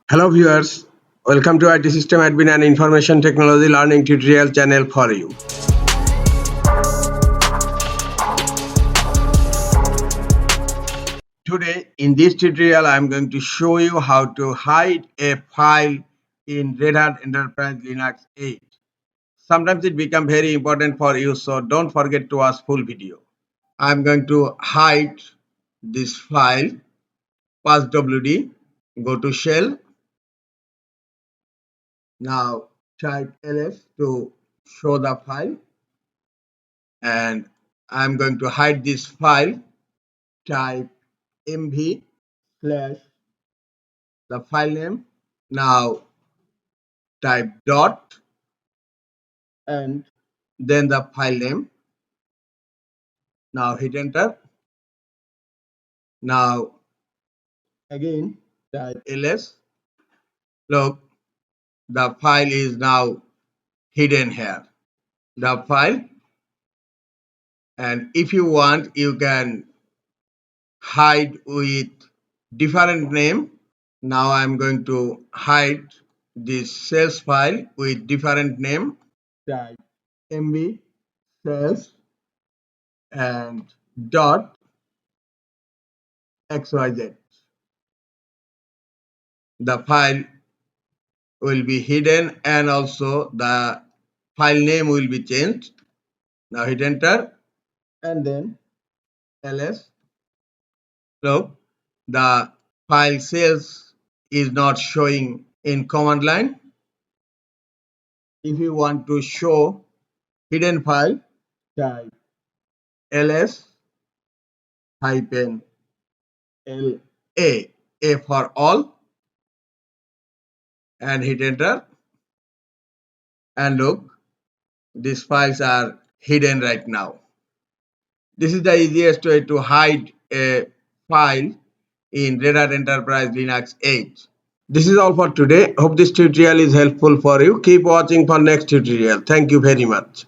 Hello viewers, welcome to IT System Admin and Information Technology Learning Tutorial channel for you. Today in this tutorial I am going to show you how to hide a file in Red Hat Enterprise Linux 8. Sometimes it becomes very important for you, so don't forget to watch full video. I am going to hide this file, passwd, go to shell. Now type ls to show the file, and I'm going to hide this file. Type mv slash the file name. Now type dot and then the file name. Now hit enter. Now again type ls. Look, the file is now hidden here. The file, and if you want you can hide with different name. Now I'm going to hide this sales file with different name. Type mv sales and dot xyz. The file will be hidden and also the file name will be changed. Now hit enter and then ls. Look, the file sales is not showing in command line. If you want to show hidden file, type ls hyphen la, a for all, and hit enter. And look, these files are hidden right now. This is the easiest way to hide a file in Red Hat Enterprise Linux 8. This is all for today. Hope this tutorial is helpful for you. Keep watching for next tutorial. Thank you very much.